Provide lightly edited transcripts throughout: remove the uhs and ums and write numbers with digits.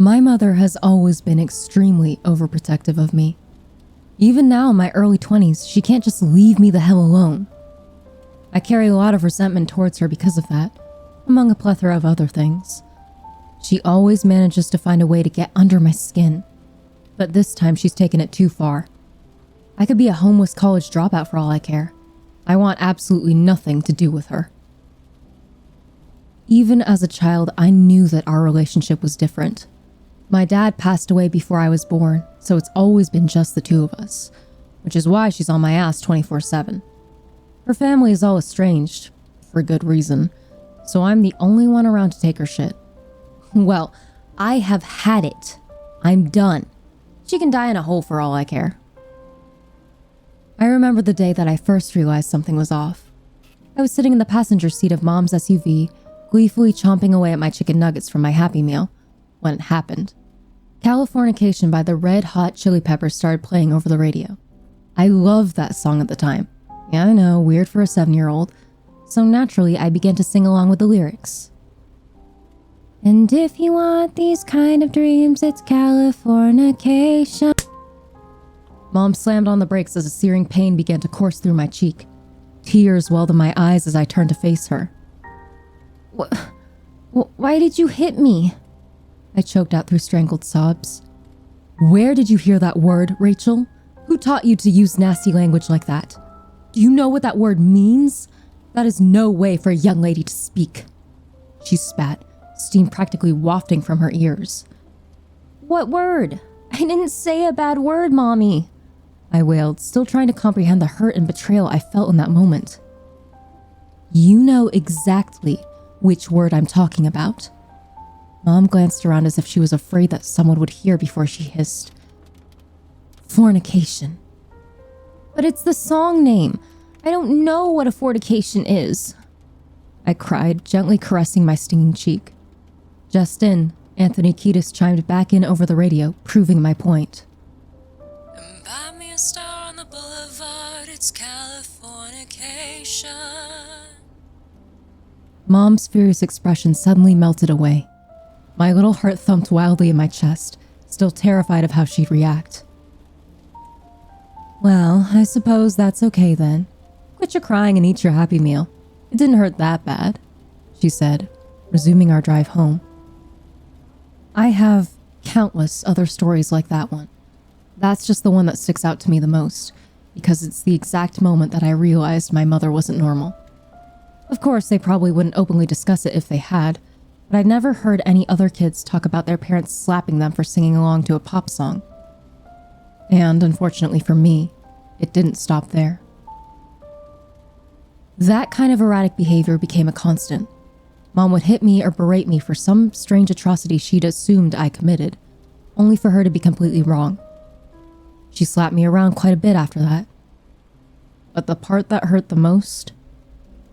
My mother has always been extremely overprotective of me. Even now in my early 20s, she can't just leave me the hell alone. I carry a lot of resentment towards her because of that, among a plethora of other things. She always manages to find a way to get under my skin, but this time she's taken it too far. I could be a homeless college dropout for all I care. I want absolutely nothing to do with her. Even as a child, I knew that our relationship was different. My dad passed away before I was born, so it's always been just the two of us, which is why she's on my ass 24/7. Her family is all estranged, for good reason, so I'm the only one around to take her shit. Well, I have had it. I'm done. She can die in a hole for all I care. I remember the day that I first realized something was off. I was sitting in the passenger seat of Mom's SUV, gleefully chomping away at my chicken nuggets from my Happy Meal, when it happened. Californication by the Red Hot Chili Peppers started playing over the radio. I loved that song at the time. Yeah, I know, weird for a 7-year-old. So naturally, I began to sing along with the lyrics. And if you want these kind of dreams, it's Californication. Mom slammed on the brakes as a searing pain began to course through my cheek. Tears welled in my eyes as I turned to face her. Why did you hit me? I choked out through strangled sobs. Where did you hear that word, Rachel? Who taught you to use nasty language like that? Do you know what that word means? That is no way for a young lady to speak. She spat, steam practically wafting from her ears. What word? I didn't say a bad word, Mommy, I wailed, still trying to comprehend the hurt and betrayal I felt in that moment. You know exactly which word I'm talking about. Mom glanced around as if she was afraid that someone would hear before she hissed. Fornication. But it's the song name. I don't know what a fornication is, I cried, gently caressing my stinging cheek. Just then, Anthony Kiedis chimed back in over the radio, proving my point. And buy me a star on the boulevard, it's Californication. Mom's furious expression suddenly melted away. My little heart thumped wildly in my chest, still terrified of how she'd react. Well, I suppose that's okay then. Quit your crying and eat your Happy Meal. It didn't hurt that bad, she said, resuming our drive home. I have countless other stories like that one. That's just the one that sticks out to me the most, because it's the exact moment that I realized my mother wasn't normal. Of course, they probably wouldn't openly discuss it if they had, but I'd never heard any other kids talk about their parents slapping them for singing along to a pop song. And unfortunately for me, it didn't stop there. That kind of erratic behavior became a constant. Mom would hit me or berate me for some strange atrocity she'd assumed I committed, only for her to be completely wrong. She slapped me around quite a bit after that. But the part that hurt the most,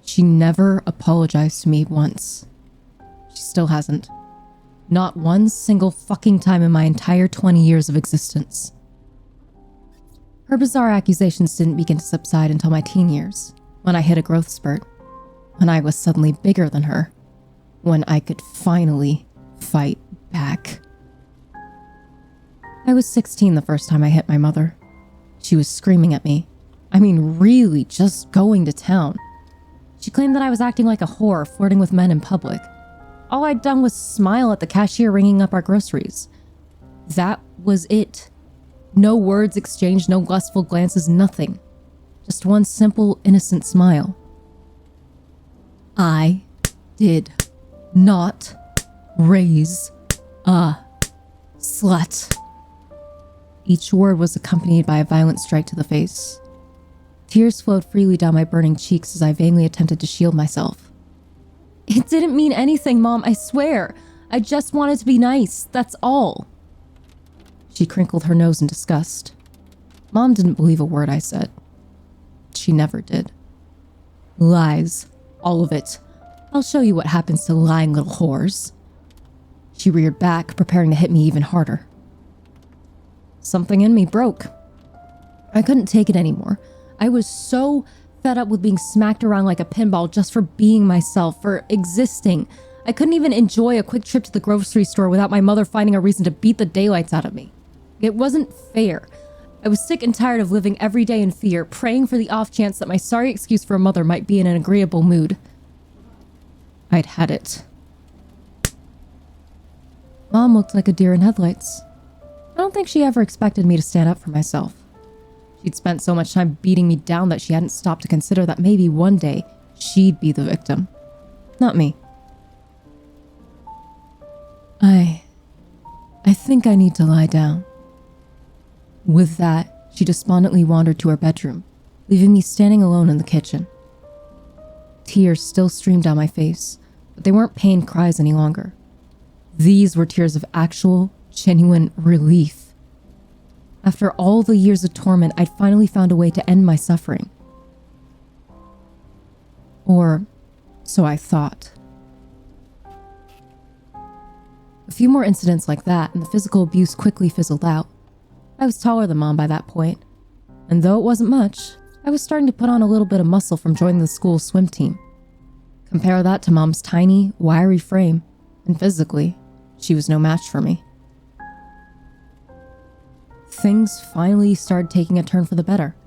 she never apologized to me once. She still hasn't. Not one single fucking time in my entire 20 years of existence. Her bizarre accusations didn't begin to subside until my teen years, when I hit a growth spurt, when I was suddenly bigger than her, when I could finally fight back. I was 16 the first time I hit my mother. She was screaming at me. I mean, really just going to town. She claimed that I was acting like a whore, flirting with men in public. All I'd done was smile at the cashier ringing up our groceries. That was it. No words exchanged, no lustful glances, nothing. Just one simple, innocent smile. I did not raise a slut. Each word was accompanied by a violent strike to the face. Tears flowed freely down my burning cheeks as I vainly attempted to shield myself. It didn't mean anything, Mom, I swear. I just wanted to be nice, that's all. She crinkled her nose in disgust. Mom didn't believe a word I said. She never did. Lies. All of it. I'll show you what happens to lying little whores. She reared back, preparing to hit me even harder. Something in me broke. I couldn't take it anymore. I was so fed up with being smacked around like a pinball just for being myself, for existing. I couldn't even enjoy a quick trip to the grocery store without my mother finding a reason to beat the daylights out of me. It wasn't fair. I was sick and tired of living every day in fear, praying for the off chance that my sorry excuse for a mother might be in an agreeable mood. I'd had it. Mom looked like a deer in headlights. I don't think she ever expected me to stand up for myself. She'd spent so much time beating me down that she hadn't stopped to consider that maybe one day she'd be the victim, not me. I think I need to lie down. With that, she despondently wandered to her bedroom, leaving me standing alone in the kitchen. Tears still streamed down my face, but they weren't pained cries any longer. These were tears of actual, genuine relief. After all the years of torment, I'd finally found a way to end my suffering. Or so I thought. A few more incidents like that, and the physical abuse quickly fizzled out. I was taller than Mom by that point, and though it wasn't much, I was starting to put on a little bit of muscle from joining the school's swim team. Compare that to Mom's tiny, wiry frame, and physically, she was no match for me. Things finally started taking a turn for the better.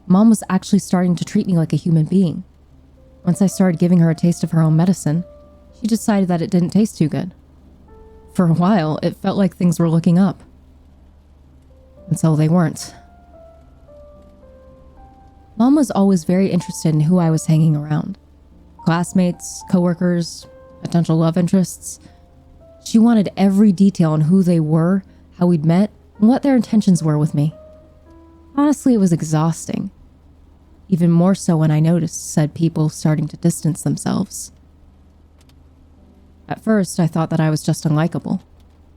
Mom was actually starting to treat me like a human being. Once I started giving her a taste of her own medicine, she decided that it didn't taste too good. For a while, it felt like things were looking up. Until they weren't. Mom was always very interested in who I was hanging around. Classmates, coworkers, potential love interests. She wanted every detail on who they were, how we'd met, and what their intentions were with me. Honestly, it was exhausting. Even more so when I noticed said people starting to distance themselves. At first, I thought that I was just unlikable.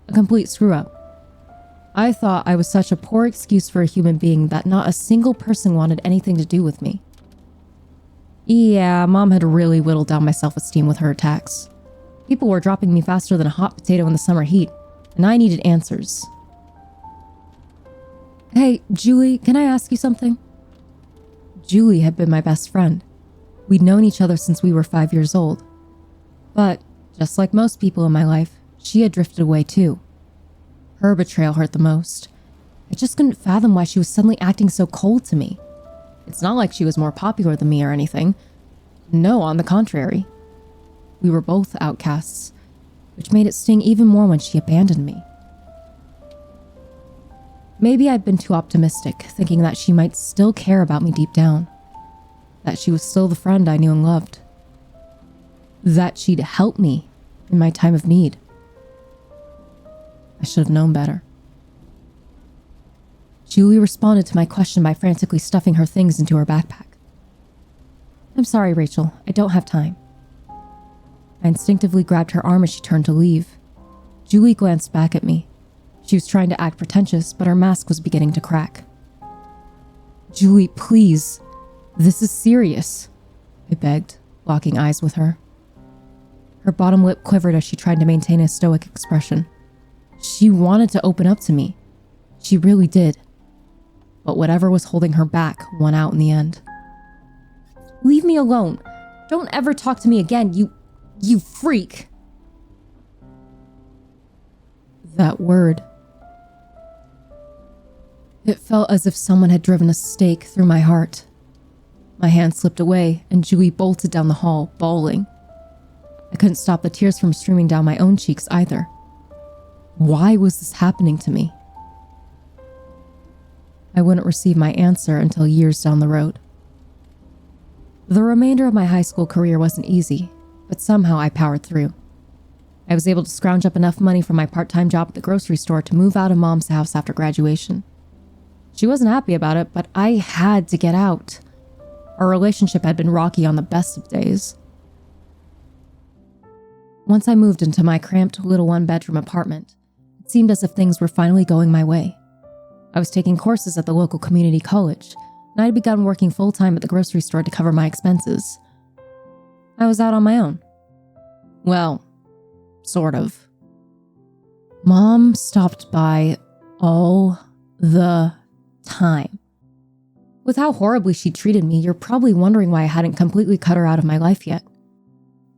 A complete screw-up. I thought I was such a poor excuse for a human being that not a single person wanted anything to do with me. Yeah, Mom had really whittled down my self-esteem with her attacks. People were dropping me faster than a hot potato in the summer heat, and I needed answers. Hey, Julie, can I ask you something? Julie had been my best friend. We'd known each other since we were 5 years old. But, just like most people in my life, she had drifted away too. Her betrayal hurt the most. I just couldn't fathom why she was suddenly acting so cold to me. It's not like she was more popular than me or anything. No, on the contrary. We were both outcasts, which made it sting even more when she abandoned me. Maybe I'd been too optimistic, thinking that she might still care about me deep down. That she was still the friend I knew and loved. That she'd help me in my time of need. I should have known better. Julie responded to my question by frantically stuffing her things into her backpack. I'm sorry, Rachel. I don't have time. I instinctively grabbed her arm as she turned to leave. Julie glanced back at me. She was trying to act pretentious, but her mask was beginning to crack. Julie, please. This is serious, I begged, locking eyes with her. Her bottom lip quivered as she tried to maintain a stoic expression. She wanted to open up to me. She really did. But whatever was holding her back won out in the end. Leave me alone. Don't ever talk to me again, you freak. That word. It felt as if someone had driven a stake through my heart. My hand slipped away and Julie bolted down the hall, bawling. I couldn't stop the tears from streaming down my own cheeks either. Why was this happening to me? I wouldn't receive my answer until years down the road. The remainder of my high school career wasn't easy, but somehow I powered through. I was able to scrounge up enough money from my part-time job at the grocery store to move out of Mom's house after graduation. She wasn't happy about it, but I had to get out. Our relationship had been rocky on the best of days. Once I moved into my cramped little one-bedroom apartment, it seemed as if things were finally going my way. I was taking courses at the local community college, and I had begun working full-time at the grocery store to cover my expenses. I was out on my own. Well, sort of. Mom stopped by all the time. With how horribly she treated me, you're probably wondering why I hadn't completely cut her out of my life yet.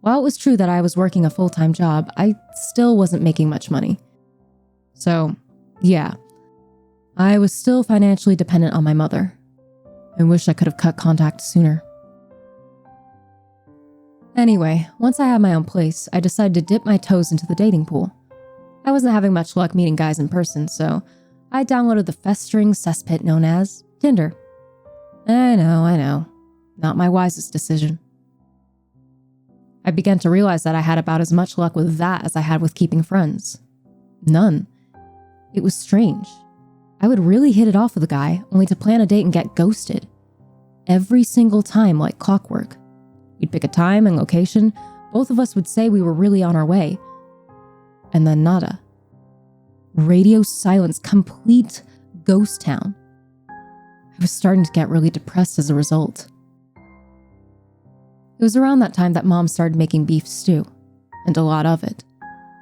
While it was true that I was working a full-time job, I still wasn't making much money. So, yeah, I was still financially dependent on my mother. I wish I could have cut contact sooner. Anyway, once I had my own place, I decided to dip my toes into the dating pool. I wasn't having much luck meeting guys in person, so I downloaded the festering cesspit known as Tinder. I know. Not my wisest decision. I began to realize that I had about as much luck with that as I had with keeping friends. None. It was strange. I would really hit it off with a guy, only to plan a date and get ghosted. Every single time, like clockwork. We'd pick a time and location, both of us would say we were really on our way. And then nada. Radio silence, complete ghost town. I was starting to get really depressed as a result. It was around that time that Mom started making beef stew, and a lot of it.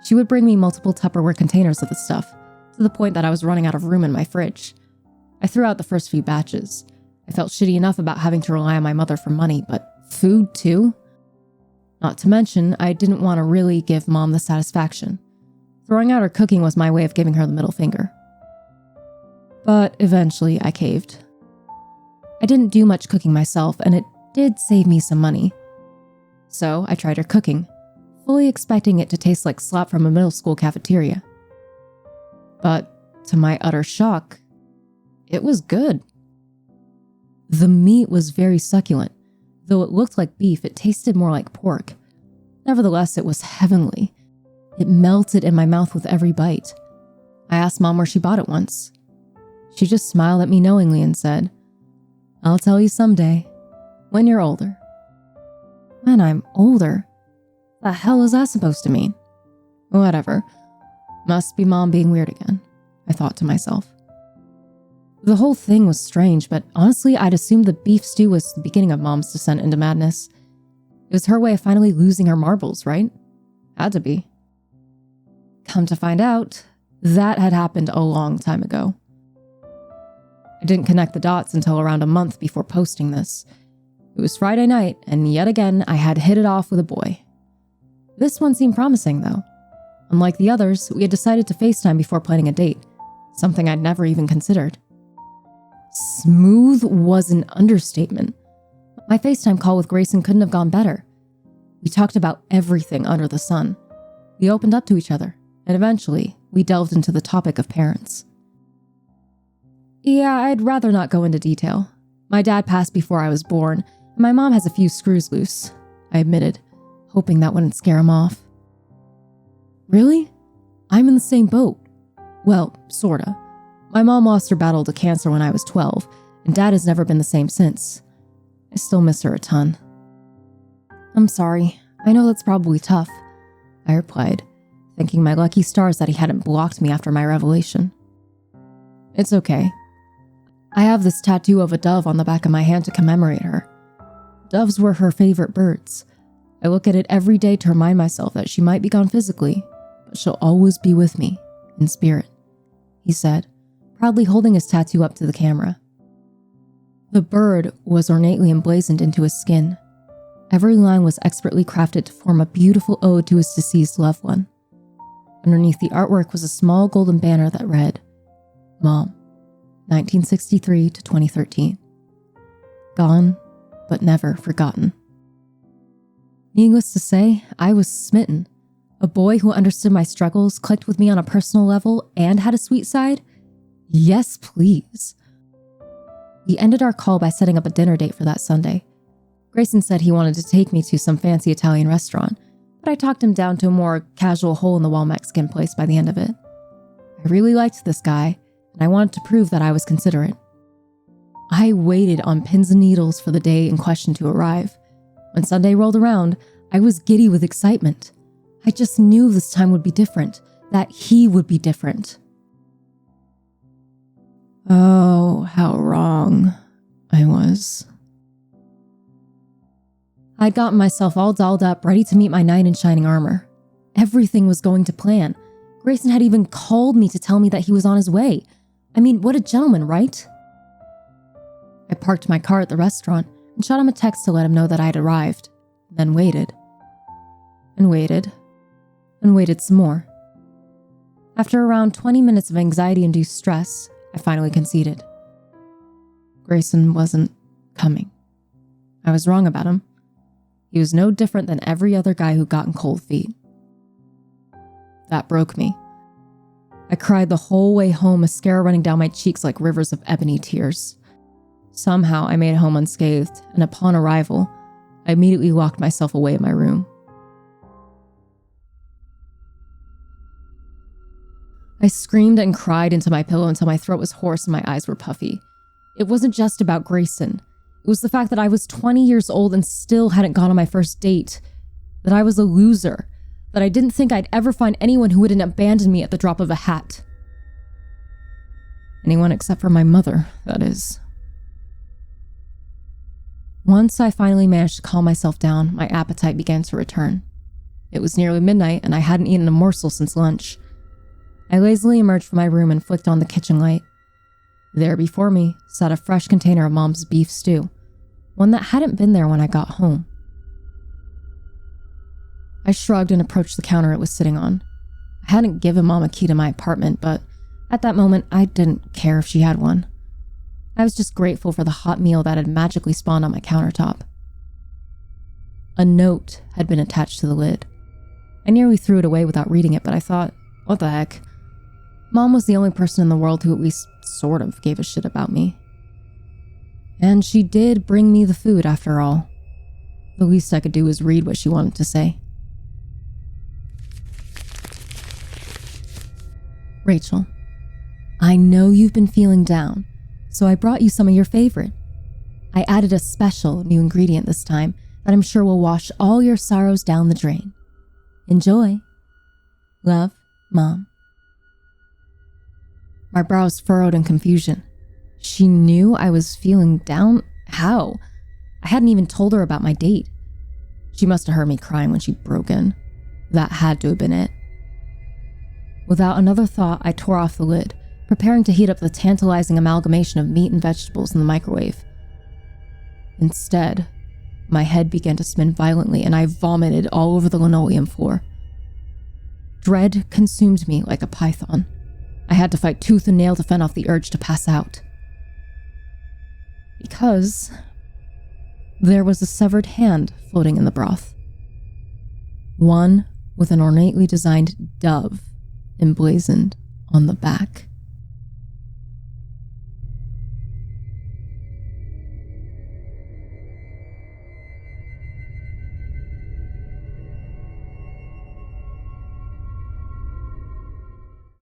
She would bring me multiple Tupperware containers of the stuff, to the point that I was running out of room in my fridge. I threw out the first few batches. I felt shitty enough about having to rely on my mother for money, but food too? Not to mention, I didn't want to really give Mom the satisfaction. Throwing out her cooking was my way of giving her the middle finger. But eventually I caved. I didn't do much cooking myself, and it did save me some money. So I tried her cooking, fully expecting it to taste like slop from a middle school cafeteria. But to my utter shock, it was good. The meat was very succulent. Though it looked like beef, it tasted more like pork. Nevertheless, it was heavenly. It melted in my mouth with every bite. I asked Mom where she bought it once. She just smiled at me knowingly and said, "I'll tell you someday, when you're older." When I'm older? The hell is that supposed to mean? Whatever. Must be Mom being weird again, I thought to myself. The whole thing was strange, but honestly, I'd assumed the beef stew was the beginning of Mom's descent into madness. It was her way of finally losing her marbles, right? Had to be. Come to find out, that had happened a long time ago. I didn't connect the dots until around a month before posting this. It was Friday night, and yet again, I had hit it off with a boy. This one seemed promising, though. Unlike the others, we had decided to FaceTime before planning a date, something I'd never even considered. Smooth was an understatement. My FaceTime call with Grayson couldn't have gone better. We talked about everything under the sun. We opened up to each other, and eventually, we delved into the topic of parents. Yeah, I'd rather not go into detail. My dad passed before I was born, and my mom has a few screws loose, I admitted, hoping that wouldn't scare him off. Really? I'm in the same boat. Well, sorta. My mom lost her battle to cancer when I was 12, and Dad has never been the same since. I still miss her a ton. I'm sorry. I know that's probably tough, I replied, thanking my lucky stars that he hadn't blocked me after my revelation. It's okay. I have this tattoo of a dove on the back of my hand to commemorate her. Doves were her favorite birds. I look at it every day to remind myself that she might be gone physically, but she'll always be with me, in spirit, he said, proudly holding his tattoo up to the camera. The bird was ornately emblazoned into his skin. Every line was expertly crafted to form a beautiful ode to his deceased loved one. Underneath the artwork was a small golden banner that read, Mom, 1963 to 2013. Gone, but never forgotten. Needless to say, I was smitten. A boy who understood my struggles, clicked with me on a personal level, and had a sweet side? Yes, please. We ended our call by setting up a dinner date for that Sunday. Grayson said he wanted to take me to some fancy Italian restaurant, but I talked him down to a more casual hole-in-the-wall Mexican place by the end of it. I really liked this guy, and I wanted to prove that I was considerate. I waited on pins and needles for the day in question to arrive. When Sunday rolled around, I was giddy with excitement. I just knew this time would be different, that he would be different. Oh, how wrong I was. I'd gotten myself all dolled up, ready to meet my knight in shining armor. Everything was going to plan. Grayson had even called me to tell me that he was on his way. I mean, what a gentleman, right? I parked my car at the restaurant and shot him a text to let him know that I'd arrived, then waited. and waited some more. After around 20 minutes of anxiety-induced stress, I finally conceded. Grayson wasn't coming. I was wrong about him. He was no different than every other guy who got in cold feet. That broke me. I cried the whole way home, mascara running down my cheeks like rivers of ebony tears. Somehow I made it home unscathed, and upon arrival, I immediately locked myself away in my room. I screamed and cried into my pillow until my throat was hoarse and my eyes were puffy. It wasn't just about Grayson. It was the fact that I was 20 years old and still hadn't gone on my first date. That I was a loser. That I didn't think I'd ever find anyone who wouldn't abandon me at the drop of a hat. Anyone except for my mother, that is. Once I finally managed to calm myself down, my appetite began to return. It was nearly midnight and I hadn't eaten a morsel since lunch. I lazily emerged from my room and flicked on the kitchen light. There before me sat a fresh container of Mom's beef stew, one that hadn't been there when I got home. I shrugged and approached the counter it was sitting on. I hadn't given Mom a key to my apartment, but at that moment, I didn't care if she had one. I was just grateful for the hot meal that had magically spawned on my countertop. A note had been attached to the lid. I nearly threw it away without reading it, but I thought, what the heck? Mom was the only person in the world who at least sort of gave a shit about me. And she did bring me the food after all. The least I could do was read what she wanted to say. Rachel, I know you've been feeling down, so I brought you some of your favorite. I added a special new ingredient this time that I'm sure will wash all your sorrows down the drain. Enjoy. Love, Mom. My brows furrowed in confusion. She knew I was feeling down? How? I hadn't even told her about my date. She must have heard me crying when she broke in. That had to have been it. Without another thought, I tore off the lid, preparing to heat up the tantalizing amalgamation of meat and vegetables in the microwave. Instead, my head began to spin violently and I vomited all over the linoleum floor. Dread consumed me like a python. I had to fight tooth and nail to fend off the urge to pass out. Because there was a severed hand floating in the broth. One with an ornately designed dove emblazoned on the back.